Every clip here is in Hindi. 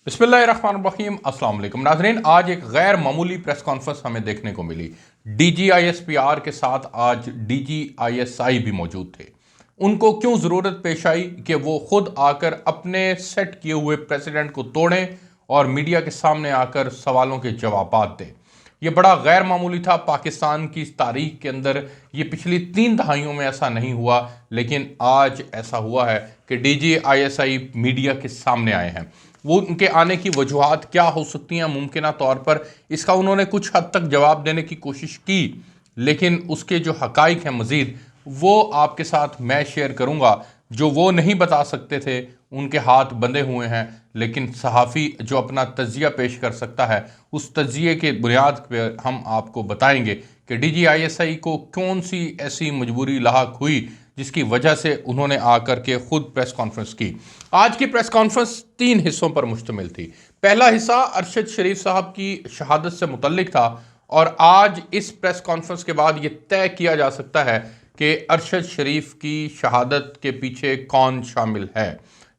बिस्मिल्लाहिर्रहमानिर्रहीम अस्सलाम वालेकुम नाज़रीन। आज एक गैर मामूली प्रेस कॉन्फ्रेंस हमें देखने को मिली। DGISPR के साथ आज DGISI भी मौजूद थे। उनको क्यों ज़रूरत पेश आई कि वो खुद आकर अपने सेट किए हुए प्रेसिडेंट को तोड़ें और मीडिया के सामने आकर सवालों के जवाब दें। ये बड़ा गैर मामूली था। पाकिस्तान की तारीख के अंदर ये पिछली 3 दहाइयों में ऐसा नहीं हुआ, लेकिन आज ऐसा हुआ है कि DGISI मीडिया के सामने आए हैं। वो उनके आने की वजूहात क्या हो सकती हैं मुमकिन तौर पर, इसका उन्होंने कुछ हद तक जवाब देने की कोशिश की, लेकिन उसके जो हकाइक हैं मज़ीद वो आपके साथ मैं शेयर करूंगा। जो वो नहीं बता सकते थे, उनके हाथ बंधे हुए हैं, लेकिन सहाफ़ी जो अपना तज्जिया पेश कर सकता है, उस तज्जिए के बुनियाद पर हम आपको बताएंगे कि DGISI को कौन सी ऐसी मजबूरी लाहक हुई जिसकी वजह से उन्होंने आकर के खुद प्रेस कॉन्फ्रेंस की। आज की प्रेस कॉन्फ्रेंस 3 हिस्सों पर मुश्तमिल थी। पहला हिस्सा अरशद शरीफ साहब की शहादत से मुतल्लिक था और आज इस प्रेस कॉन्फ्रेंस के बाद ये तय किया जा सकता है कि अरशद शरीफ की शहादत के पीछे कौन शामिल है।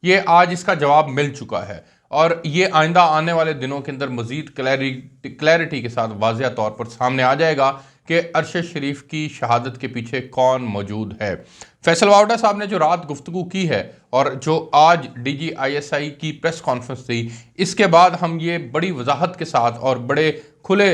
ये आज इसका जवाब मिल चुका है और ये आइंदा आने वाले दिनों के अंदर मज़ीद क्लैरिटी के साथ वाज़िया तौर पर सामने आ जाएगा कि अरशद शरीफ की शहादत के पीछे कौन मौजूद है। फैसल वावडा साहब ने जो रात गुफ्तगू की है और जो आज DGISI की प्रेस कॉन्फ्रेंस थी, इसके बाद हम ये बड़ी वजाहत के साथ और बड़े खुले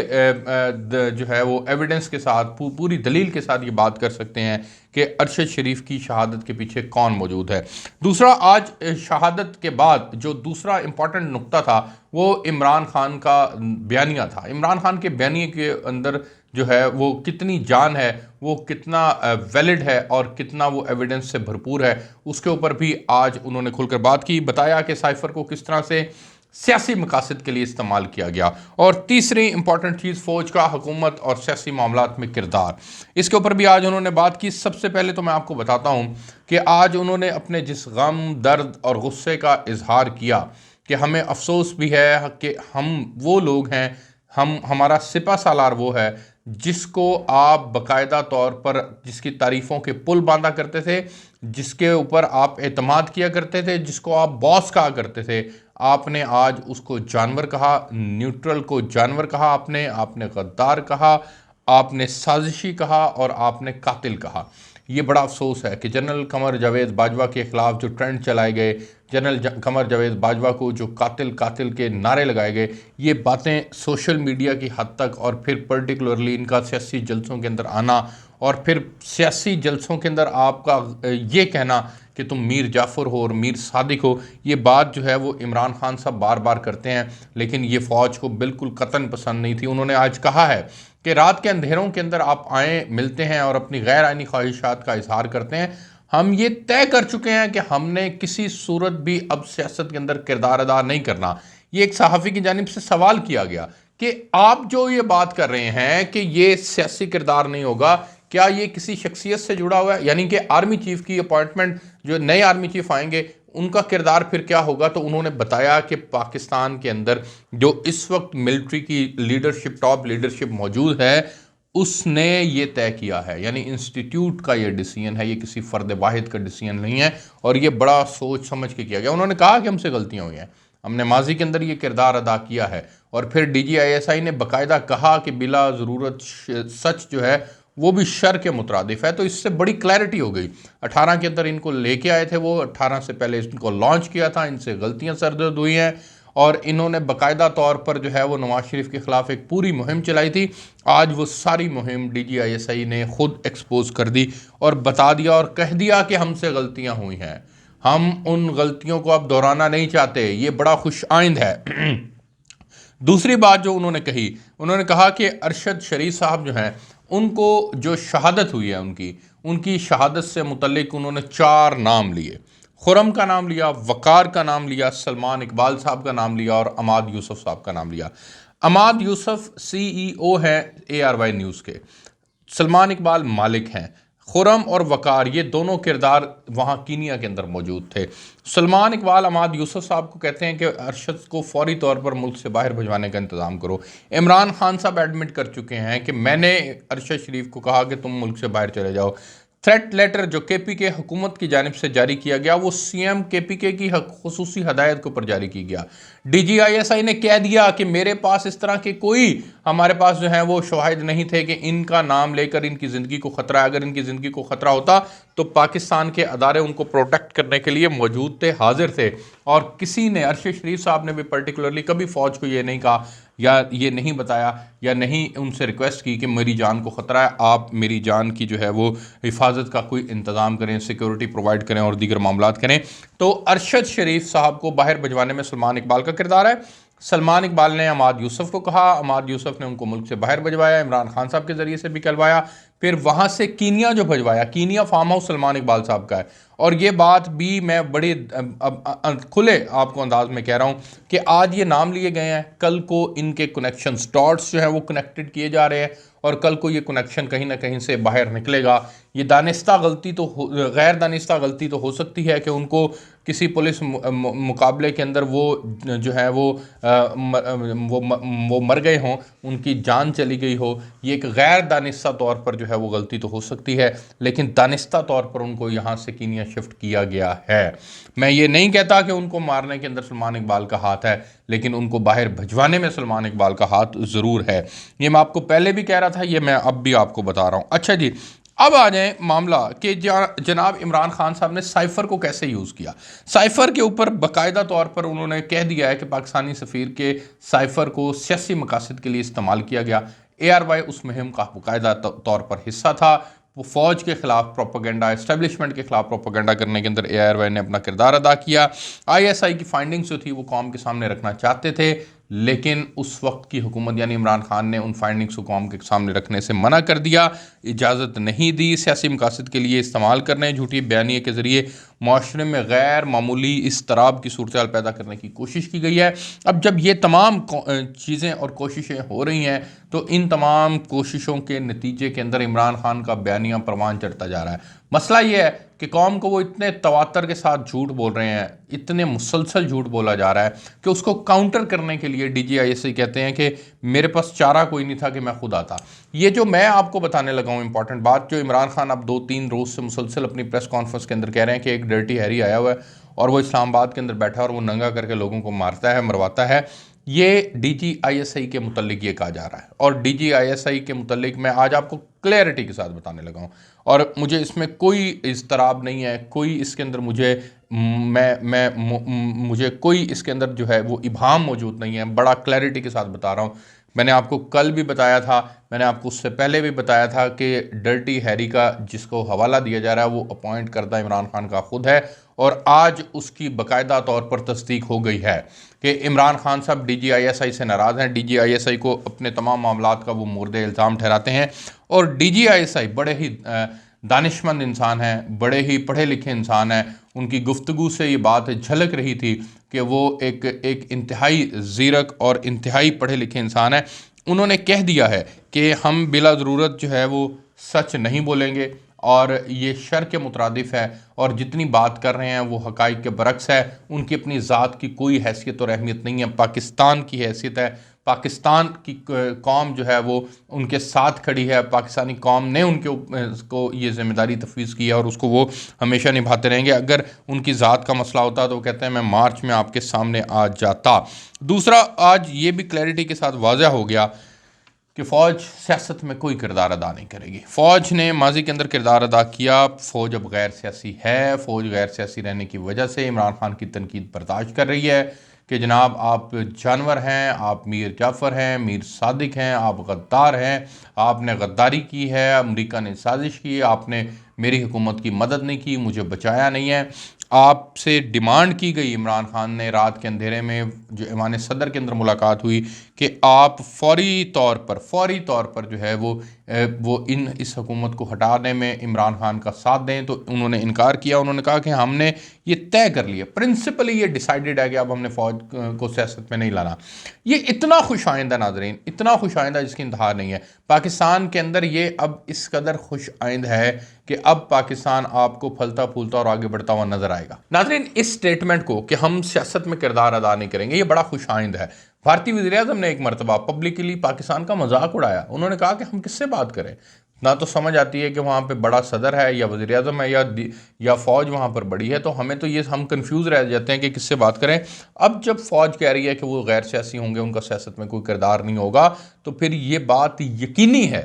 जो है वो एविडेंस के साथ पूरी दलील के साथ ये बात कर सकते हैं कि अरशद शरीफ की शहादत के पीछे कौन मौजूद है। दूसरा, आज शहादत के बाद जो दूसरा इम्पॉर्टेंट नुक्ता था वो इमरान खान का बयानिया था। इमरान खान के बयानिए के अंदर जो है वो कितनी जान है, वो कितना वैलिड है और कितना वो एविडेंस से भरपूर है, उसके ऊपर भी आज उन्होंने खुलकर बात की। बताया कि साइफर को किस तरह से सियासी मकासद के लिए इस्तेमाल किया गया। और तीसरी इंपॉर्टेंट चीज़, फ़ौज का हुकूमत और सियासी मामलात में किरदार, इसके ऊपर भी आज उन्होंने बात की। सबसे पहले तो मैं आपको बताता हूँ कि आज उन्होंने अपने जिस गम, दर्द और गुस्से का इजहार किया कि हमें अफसोस भी है कि हम वो लोग हैं, हमारा सिपा सालार वो है जिसको आप बाकायदा तौर पर जिसकी तारीफ़ों के पुल बांधा करते थे, जिसके ऊपर आप एतमाद किया करते थे, जिसको आप बॉस कहा करते थे, आपने आज उसको जानवर कहा। न्यूट्रल को जानवर कहा, आपने गद्दार कहा, आपने साजिशी कहा और आपने कातिल कहा। ये बड़ा अफसोस है कि जनरल कमर जावेद बाजवा के ख़िलाफ़ जो ट्रेंड चलाए गए, जनरल कमर जावेद बाजवा को जो कातिल कातिल के नारे लगाए गए, ये बातें सोशल मीडिया की हद तक और फिर पर्टिकुलरली इनका सियासी जलसों के अंदर आना और फिर सियासी जलसों के अंदर आपका ये कहना कि तुम मीर जाफ़र हो और मीर सादिक हो, ये बात जो है वो इमरान खान साहब बार बार करते हैं, लेकिन ये फ़ौज को बिल्कुल कतन पसंद नहीं थी। उन्होंने आज कहा है कि रात के अंधेरों के अंदर आप आए, मिलते हैं और अपनी गैर आइनी ख्वाहिशात का इजहार करते हैं। हम ये तय कर चुके हैं कि हमने किसी सूरत भी अब सियासत के अंदर किरदार अदा नहीं करना। ये एक सहाफ़ी की जानिब से सवाल किया गया कि आप जो ये बात कर रहे हैं कि ये सियासी किरदार नहीं होगा, क्या ये किसी शख्सियत से जुड़ा हुआ है? यानी कि आर्मी चीफ की अपॉइंटमेंट, जो नए आर्मी चीफ आएंगे उनका किरदार फिर क्या होगा? तो उन्होंने बताया कि पाकिस्तान के अंदर जो इस वक्त मिलिट्री की लीडरशिप, टॉप लीडरशिप मौजूद है, उसने ये तय किया है, यानी इंस्टीट्यूट का ये डिसीजन है, ये किसी फ़र्द वाहिद का डिसीजन नहीं है और ये बड़ा सोच समझ के किया गया। उन्होंने कहा कि हमसे गलतियाँ हुई हैं, हमने माजी के अंदर ये किरदार अदा किया है। और फिर DGISI ने बाकायदा कहा कि बिला ज़रूरत सच जो है वो भी शर के मुतरादिफ है। तो इससे बड़ी क्लैरिटी हो गई। 18 के अंदर इनको लेके आए थे, वो 18 से पहले इनको लॉन्च किया था, इनसे गलतियां सरदर्द हुई हैं और इन्होंने बाकायदा तौर पर जो है वो नवाज शरीफ के ख़िलाफ़ एक पूरी मुहिम चलाई थी। आज वो सारी मुहिम DGISI ने खुद एक्सपोज कर दी और बता दिया और कह दिया कि हमसे गलतियां हुई हैं, हम उन गलतियों को अब दोहराना नहीं चाहते। ये बड़ा खुश आइंद है। दूसरी बात जो उन्होंने कही, उन्होंने कहा कि अरशद शरीफ साहब जो हैं, उनको जो शहादत हुई है, उनकी शहादत से मुतल्लिक उन्होंने 4 नाम लिए। खुरम का नाम लिया, वकार का नाम लिया, सलमान इकबाल साहब का नाम लिया और अमाद यूसुफ साहब का नाम लिया। अमाद यूसुफ CEO हैं ARY न्यूज़ के, सलमान इकबाल मालिक हैं, खुरम और वकार ये दोनों किरदार वहाँ कीनिया के अंदर मौजूद थे। सलमान इकबाल अमाद यूसुफ साहब को कहते हैं कि अरशद को फौरी तौर पर मुल्क से बाहर भिजवाने का इंतज़ाम करो। इमरान खान साहब एडमिट कर चुके हैं कि मैंने अरशद शरीफ को कहा कि तुम मुल्क से बाहर चले जाओ। थ्रेट लेटर जो केपीके हुकूमत की जानिब से जारी किया गया वो सीएम केपीके की खुसूसी हदायत के ऊपर जारी की गया। डीजीआईएसआई ने कह दिया कि मेरे पास इस तरह के कोई हमारे पास जो है वो शवाहिद नहीं थे कि इनका नाम लेकर इनकी ज़िंदगी को ख़तरा है। अगर इनकी ज़िंदगी को ख़तरा होता तो पाकिस्तान के अदारे उनको प्रोटेक्ट करने के लिए मौजूद थे, हाजिर थे। और किसी ने, अरशद शरीफ साहब ने भी पर्टिकुलरली कभी फ़ौज को ये नहीं कहा या ये नहीं बताया या नहीं उनसे रिक्वेस्ट की कि मेरी जान को ख़तरा है, आप मेरी जान की जो है वो हिफाजत का कोई इंतज़ाम करें, सिक्योरिटी प्रोवाइड करें और दीगर मामलात करें। तो अरशद शरीफ साहब को बाहर भिजवाने में सलमान इकबाल का किरदार है। सलमान इकबाल ने अमाद यूसुफ को कहा, अमाद यूसुफ ने उनको मुल्क से बाहर भिजवाया, इमरान खान साहब के ज़रिए से भी कहलवाया, फिर वहाँ से कीनिया जो भिजवाया, Kenya farm house Salman Iqbal साहब का है। और ये बात भी मैं बड़े खुले आपको अंदाज में कह रहा हूँ कि आज ये नाम लिए गए हैं, कल को इनके कनेक्शन डॉट्स जो है वो कनेक्टेड किए जा रहे हैं और कल को ये कनेक्शन कहीं ना कहीं से बाहर निकलेगा। ये दानिस्ता गलती तो गैर दानिस्ता गलती तो हो सकती है कि उनको किसी पुलिस मुकाबले के अंदर वो जो है वो मर गए हों, उनकी जान चली गई हो। ये एक गैर दानिस्ता तौर पर जो है वो गलती तो हो सकती है, लेकिन दानिस्ता तौर पर उनको यहाँ से कीनिया शिफ्ट किया गया है। मैं ये नहीं कहता कि उनको मारने के अंदर सलमान इकबाल का हाथ है, लेकिन उनको बाहर भिजवाने में सलमान इकबाल का हाथ ज़रूर है। ये मैं आपको पहले भी कह रहा था, ये मैं अब भी आपको बता रहा हूँ। अच्छा जी, अब आ जाए मामला कि जनाब इमरान खान साहब ने साइफ़र को कैसे यूज़ किया। साइफ़र के ऊपर बाकायदा तौर पर उन्होंने कह दिया है कि पाकिस्तानी सफ़ीर के साइफ़र को सियासी मकासद के लिए इस्तेमाल किया गया। ARY उस मुहिम का बाकायदा तौर पर हिस्सा था। वो फ़ौज के ख़िलाफ़ प्रोपेगेंडा, इस्टेब्लिशमेंट के ख़िलाफ़ प्रोपेगेंडा करने के अंदर ARY ने अपना किरदार अदा किया। ISI की फाइंडिंग्स जो थी वो कौम के सामने रखना चाहते थे, लेकिन उस वक्त की हुकूमत यानी इमरान खान ने उन फाइंडिंग्स को कौम के सामने रखने से मना कर दिया, इजाज़त नहीं दी। सियासी मकासद के लिए इस्तेमाल करने, झूठी बयानिए के ज़रिए माशरे में गैर मामूली इसतराब की सूरत पैदा करने की कोशिश की गई है। अब जब ये तमाम चीज़ें और कोशिशें हो रही हैं तो इन तमाम कोशिशों के नतीजे के अंदर इमरान खान का बयानिया परवान चढ़ता जा रहा है। मसला ये है कि कौम को वो इतने तवातर के साथ झूठ बोल रहे हैं, इतने मुसलसल झूठ बोला जा रहा है कि उसको काउंटर करने के लिए DGISI कहते हैं कि मेरे पास चारा कोई नहीं था कि मैं खुद आता। ये जो मैं आपको बताने लगा हूँ इंपॉर्टेंट बात, जो इमरान खान अब 2-3 रोज़ से मुसलसल अपनी प्रेस कॉन्फ्रेंस के अंदर कह रहे हैं कि एक डर्टी हैरी आया हुआ है और वो इस्लामाबाद के अंदर बैठा है और वो नंगा करके लोगों को मारता है, मरवाता है। ये DGISI के मुतल्लिक ये कहा जा रहा है और DGISI के मुतल्लिक मैं आज आपको क्लैरिटी के साथ बताने लगा हूँ और मुझे इसमें कोई इज़्तराब नहीं है, कोई इसके अंदर मुझे कोई इसके अंदर जो है वो इबाहम मौजूद नहीं है। बड़ा क्लैरिटी के साथ बता रहा हूँ। मैंने आपको कल भी बताया था, मैंने आपको उससे पहले भी बताया था कि डर्टी हैरी का जिसको हवाला दिया जा रहा है वो अपॉइंट करदा इमरान खान का खुद है और आज उसकी बाकायदा तौर पर तस्दीक हो गई है कि इमरान खान साहब DGISI से नाराज़ हैं। DGISI को अपने तमाम मामलात का वो मुर्दे इल्ज़ाम ठहराते हैं और DGISI बड़े ही दानिशमंद इंसान हैं, बड़े ही पढ़े लिखे इंसान हैं। उनकी गुफ्तगू से ये बात झलक रही थी कि वो एक इंतहाई ज़ीरक और इंतहाई पढ़े लिखे इंसान हैं। उन्होंने कह दिया है कि हम बिला ज़रूरत जो है वो सच नहीं बोलेंगे और ये शर के मुतरादिफ है और जितनी बात कर रहे हैं वो हक़ाइक़ के बरक्स है। उनकी अपनी ज़ात की कोई हैसियत और अहमियत नहीं है, पाकिस्तान की हैसियत है। पाकिस्तान की कौम जो है वो उनके साथ खड़ी है, पाकिस्तानी कौम ने उसको ये ज़िम्मेदारी तफवीज़ की है और उसको वो हमेशा निभाते रहेंगे। अगर उनकी ज़ात का मसला होता तो कहते हैं मैं मार्च में आपके सामने आ जाता। दूसरा, आज ये भी क्लैरिटी के साथ वाज़ह हो गया कि फ़ौज सियासत में कोई किरदार अदा नहीं करेगी। फ़ौज ने माजी के अंदर किरदार अदा किया, फ़ौज अब गैर सियासी है। फ़ौज गैर सियासी रहने की वजह से इमरान खान की तनकीद बर्दाश्त कर रही है कि जनाब आप जानवर हैं, आप मीर जाफ़र हैं, मीर सादिक हैं, आप गद्दार हैं, आपने गद्दारी की है, अमेरिका ने साजिश की, आपने मेरी हुकूमत की मदद नहीं की, मुझे बचाया नहीं है। आपसे डिमांड की गई, इमरान खान ने रात के अंधेरे में जो ऐवान सदर के अंदर मुलाकात हुई कि आप फौरी तौर पर जो है वो इस हुकूमत को हटाने में इमरान खान का साथ दें, तो उन्होंने इनकार किया। उन्होंने कहा कि हमने ये तय कर लिया, प्रिंसिपली ये डिसाइडेड है कि अब हमने फ़ौज को सियासत में नहीं लाना। ये इतना खुश आइंदा नाज़रीन, इतना खुश आइंदा जिसकी इंतहा नहीं है। पाकिस्तान के अंदर ये अब इस कदर खुश आइंद है कि अब पाकिस्तान आपको फलता फूलता और आगे बढ़ता हुआ नजर आएगा। नाज़रीन, इस स्टेटमेंट को कि हम सियासत में किरदार अदा नहीं करेंगे, ये बड़ा खुश आइंद है। भारतीय वज़ीर-ए-आज़म ने एक मरतबा पब्लिकली पाकिस्तान का मजाक उड़ाया। उन्होंने कहा कि हम किससे बात करें, ना तो समझ आती है कि वहाँ पे बड़ा सदर है या वज़ीर आज़म है या फ़ौज वहाँ पर बड़ी है, तो हमें तो ये हम कंफ्यूज रह जाते हैं कि किससे बात करें। अब जब फ़ौज कह रही है कि वो गैर सियासी होंगे, उनका सियासत में कोई किरदार नहीं होगा, तो फिर ये बात यकीनी है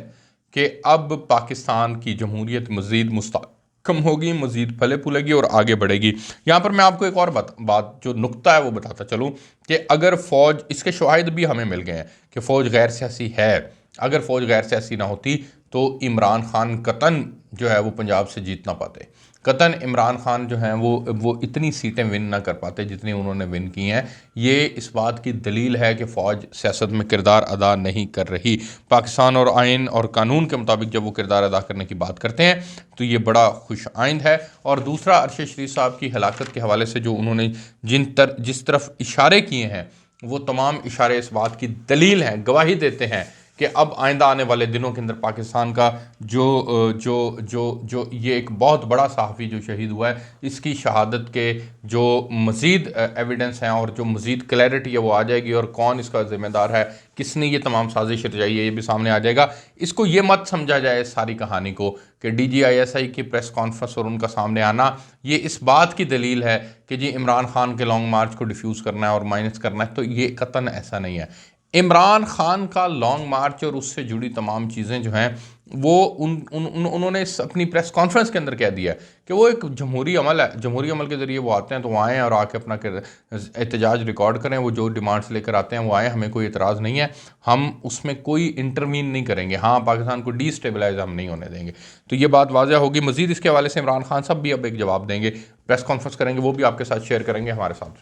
कि अब पाकिस्तान की जमहूरियत मज़ीद मुस्तहकम होगी, मज़ीद फले फूलेगी और आगे बढ़ेगी। यहाँ पर मैं आपको एक और बात जो नुक्ता है वो बताता चलूँ कि अगर फ़ौज, इसके शवाहिद भी हमें मिल गए हैं कि फ़ौज गैर सियासी है। अगर फ़ौज गैर सियासी ना होती तो इमरान खान कतन जो है वो पंजाब से जीत ना पाते, कतन इमरान खान जो हैं वो इतनी सीटें विन ना कर पाते जितनी उन्होंने विन की हैं। ये इस बात की दलील है कि फ़ौज सियासत में किरदार अदा नहीं कर रही। पाकिस्तान और आइन और कानून के मुताबिक जब वो किरदार अदा करने की बात करते हैं तो ये बड़ा खुश आइंद है। और दूसरा, अरशद शरीफ साहब की हलाकत के हवाले से जो उन्होंने जिस तरफ इशारे किए हैं, वो तमाम इशारे इस बात की दलील हैं, गवाही देते हैं कि अब आइंदा आने वाले दिनों के अंदर पाकिस्तान का जो जो जो जो ये एक बहुत बड़ा सहाफ़ी जो शहीद हुआ है, इसकी शहादत के जो मज़ीद एविडेंस हैं और जो मज़ीद क्लैरिटी है वो आ जाएगी, और कौन इसका ज़िम्मेदार है, किसने ये तमाम साजिश रचाई है, ये भी सामने आ जाएगा। इसको ये मत समझा जाए इस सारी कहानी को कि DGISI की प्रेस कॉन्फ्रेंस और उनका सामने आना ये इस बात की दलील है कि जी इमरान खान के लॉन्ग मार्च को डिफ्यूज़ करना है और माइनस करना है, तो ये कतन ऐसा नहीं है। इमरान खान का लॉन्ग मार्च और उससे जुड़ी तमाम चीज़ें जो हैं वो उन्होंने अपनी प्रेस कॉन्फ्रेंस के अंदर कह दिया है कि वो एक जमहूरी अमल है। जमहूरी अमल के ज़रिए वो आते हैं तो वो आएँ और आके अपना एहतजाज रिकॉर्ड करें, वो जो डिमांड्स लेकर आते हैं वो आएँ, हमें कोई एतराज़ नहीं है, हम उसमें कोई इंटरवीन नहीं करेंगे। हाँ, पाकिस्तान को डिस्टेबलाइज हम नहीं होने देंगे। तो ये बात वाज़ह होगी। मज़ीद इसके हवाले से इमरान खान साहब भी अब एक जवाब देंगे, प्रेस कॉन्फ्रेंस करेंगे, वो भी आपके साथ शेयर करेंगे हमारे साथ।